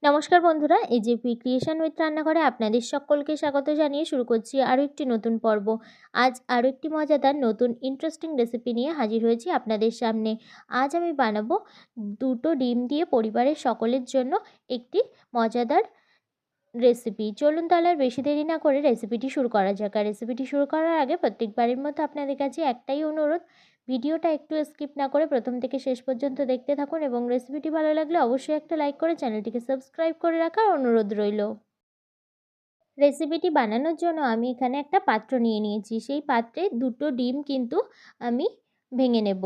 নমস্কার বন্ধুরা, AJP creation with রান্নাঘরে আপনাদের সকলকে স্বাগত জানিয়ে শুরু করছি আরও একটি নতুন পর্ব। আজ আরও একটি মজাদার নতুন ইন্টারেস্টিং রেসিপি নিয়ে হাজির হয়েছি আপনাদের সামনে। আজ আমি বানাবো দুটো ডিম দিয়ে পরিবারের সকলের জন্য একটি মজাদার রেসিপি। চলুন তাহলে আর বেশি দেরি না করে রেসিপিটি শুরু করা যাক। আর রেসিপিটি শুরু করার আগে প্রত্যেকবারের মতো আপনাদের কাছে একটাই অনুরোধ, ভিডিওটা একটু স্কিপ না করে প্রথম থেকে শেষ পর্যন্ত দেখতে থাকুন এবং রেসিপিটি ভালো লাগলে অবশ্যই একটা লাইক করে চ্যানেলটিকে সাবস্ক্রাইব করে রাখার অনুরোধ রইল। রেসিপিটি বানানোর জন্য আমি এখানে একটা পাত্র নিয়ে নিয়েছি। সেই পাত্রে দুটো ডিম কিন্তু আমি ভেঙে নেব।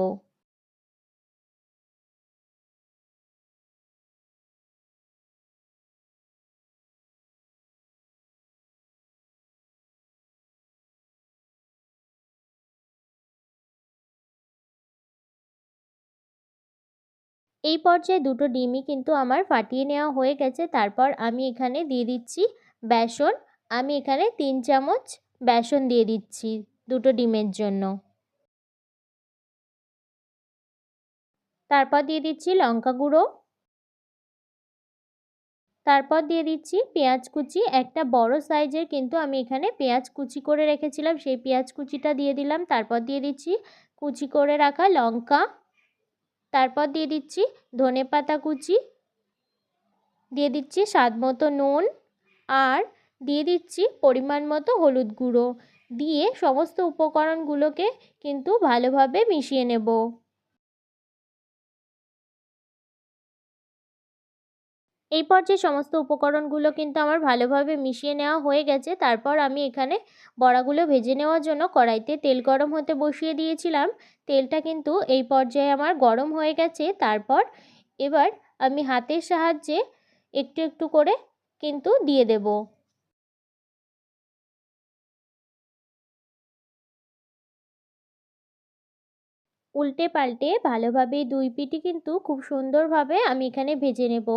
এই পর্যায়ে দুটো ডিমই কিন্তু আমার ফাটিয়ে নেওয়া হয়ে গেছে। তারপর আমি এখানে দিয়ে দিচ্ছি বেসন। আমি এখানে 3 চামচ বেসন দিয়ে দিচ্ছি দুটো ডিমের জন্য। তারপর দিয়ে দিচ্ছি লঙ্কা গুঁড়ো। তারপর দিয়ে দিচ্ছি পেঁয়াজ কুচি। একটা বড় সাইজের কিন্তু আমি এখানে পেঁয়াজ কুচি করে রেখেছিলাম, সেই পেঁয়াজ কুচিটা দিয়ে দিলাম। তারপর দিয়ে দিচ্ছি কুচি করে রাখা লঙ্কা। তারপর দিয়ে দিচ্ছি ধনেপাতা কুচি, দিয়ে দিচ্ছি স্বাদ মতো নুন, আর দিয়ে দিচ্ছি পরিমাণ মতো হলুদ গুঁড়ো। দিয়ে সমস্ত উপকরণগুলোকে কিন্তু ভালোভাবে মিশিয়ে নেব। এই পর্যায়ে সমস্ত উপকরণগুলো কিন্তু আমার ভালোভাবে মিশিয়ে নেওয়া হয়ে গেছে। তারপর আমি এখানে বড়াগুলো ভেজে নেওয়ার জন্য কড়াইতে তেল গরম হতে বসিয়ে দিয়েছিলাম। তেলটা কিন্তু এই পর্যায়ে আমার গরম হয়ে গেছে। তারপর এবার আমি হাতের সাহায্যে একটু একটু করে কিন্তু দিয়ে দেব। উল্টে পাল্টে ভালোভাবে দুই পিঠই কিন্তু খুব সুন্দরভাবে আমি এখানে ভেজে নেব।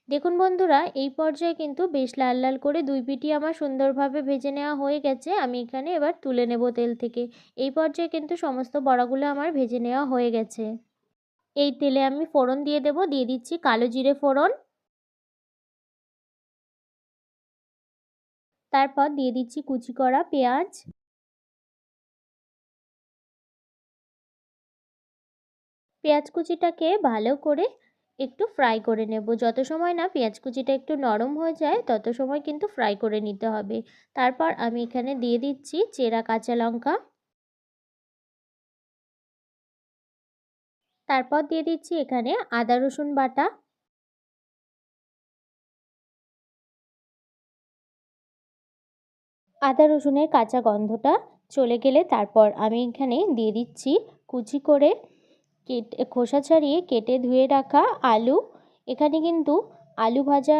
দেখুন বন্ধুরা, এই পর্যায়ে কিন্তু বেশ লাল লাল করে দুই পিঠই আমার সুন্দরভাবে ভেজে নেওয়া হয়ে গেছে। আমি এখানে এবার তুলে নেব তেল থেকে। এই পর্যায়ে কিন্তু সমস্ত বড়াগুলো আমার ভেজে নেওয়া হয়ে গেছে। এই তেলে আমি ফোড়ন দিয়ে দেব। দিয়ে দিচ্ছি কালো জিরে ফোড়ন। তারপর দিয়ে দিচ্ছি কুচি করা পেঁয়াজ। পেঁয়াজ কুচিটাকে ভালো করে একটু ফ্রাই করে নেব। যত সময় না পেঁয়াজ কুচিটা একটু নরম হয়ে যায় তত সময় কিন্তু ফ্রাই করে নিতে হবে। তারপর আমি এখানে দিয়ে দিচ্ছি চেরা কাঁচা লঙ্কা। তারপর দিয়ে দিচ্ছি এখানে আদা রসুন বাটা। আদা রসুনের কাঁচা গন্ধটা চলে গেলে তারপর আমি এখানে দিয়ে দিচ্ছি কুচি করে খোসা ছাড়িয়ে কেটে ধুয়ে রাখা আলু। এখানে কিন্তু আলু ভাজা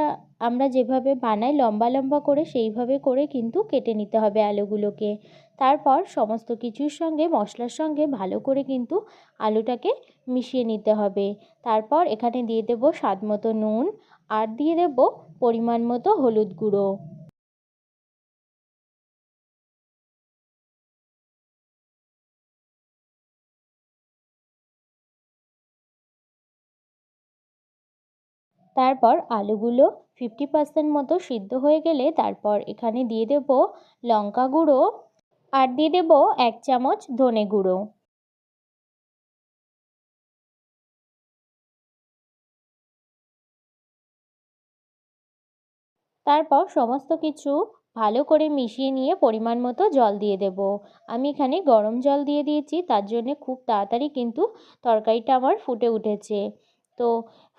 আমরা যেভাবে বানাই লম্বা লম্বা করে, সেইভাবে করে কিন্তু কেটে নিতে হবে আলুগুলোকে। তারপর সমস্ত কিছুর সঙ্গে মশলার সঙ্গে ভালো করে কিন্তু আলুটাকে মিশিয়ে নিতে হবে। তারপর এখানে দিয়ে দেব স্বাদ মতো নুন, আর দিয়ে দেব পরিমাণ মতো হলুদ গুঁড়ো। তারপর আলুগুলো 50% মতো সিদ্ধ হয়ে গেলে তারপর এখানে দিয়ে দেব লঙ্কা গুঁড়ো, আর দিয়ে দেব 1 চামচ ধনে গুঁড়ো। তারপর সমস্ত কিছু ভালো করে মিশিয়ে নিয়ে পরিমাণ মতো জল দিয়ে দেব। আমি এখানে গরম জল দিয়ে দিয়েছি, তার জন্যে খুব তাড়াতাড়ি কিন্তু তরকারিটা আমার ফুটে উঠেছে। তো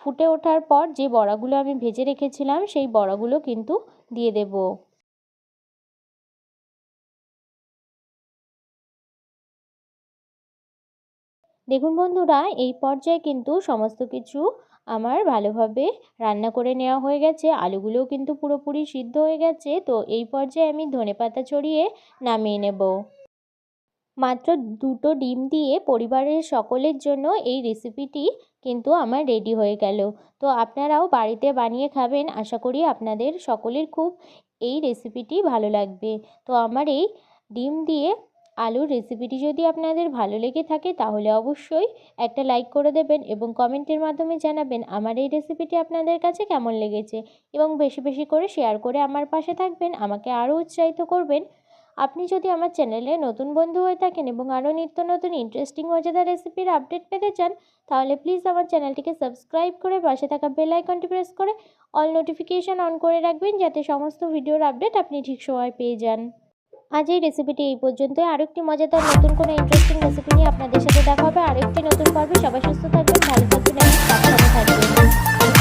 ফুটে ওঠার পর যে বড়াগুলো আমি ভেজে রেখেছিলাম সেই বড়াগুলো কিন্তু দিয়ে দেব। দেখুন বন্ধুরা, এই পর্যায়ে কিন্তু সমস্ত কিছু আমার ভালোভাবে রান্না করে নেওয়া হয়ে গেছে। আলুগুলোও কিন্তু পুরোপুরি সিদ্ধ হয়ে গেছে। তো এই পর্যায়ে আমি ধনেপাতা ছড়িয়ে নামিয়ে নেব। মাত্র দুটো ডিম দিয়ে পরিবারের সকলের জন্য এই রেসিপিটি কিন্তু আমার রেডি হয়ে গেল। তো আপনারাও বাড়িতে বানিয়ে খাবেন। আশা করি আপনাদের সকলের খুব এই রেসিপিটি ভালো লাগবে। তো আমার এই ডিম দিয়ে আলুর রেসিপিটি যদি আপনাদের ভালো লেগে থাকে তাহলে অবশ্যই একটা লাইক করে দেবেন এবং কমেন্টের মাধ্যমে জানাবেন আমার এই রেসিপিটি আপনাদের কাছে কেমন লেগেছে, এবং বেশি বেশি করে শেয়ার করে আমার পাশে থাকবেন, আমাকে আরও উৎসাহিত করবেন। আপনি যদি আমার চ্যানেলে নতুন বন্ধু হয়ে থাকেন এবং আরও নিত্য নতুন ইন্টারেস্টিং মজাদার রেসিপির আপডেট পেতে চান, তাহলে প্লিজ আমার চ্যানেলটিকে সাবস্ক্রাইব করে পাশে থাকা বেল আইকনটি প্রেস করে অল নোটিফিকেশান অন করে রাখবেন, যাতে সমস্ত ভিডিওর আপডেট আপনি ঠিক সময় পেয়ে যান। আজ এই রেসিপিটি এই পর্যন্তই। আরও একটি মজাদার নতুন কোনো ইন্টারেস্টিং রেসিপি নিয়ে আপনাদের সাথে দেখা হবে আরও একটি নতুন পর্বে। সবাই সুস্থ থাকবেন, ভালো থাকবেন এবং সাবধানে থাকবেন।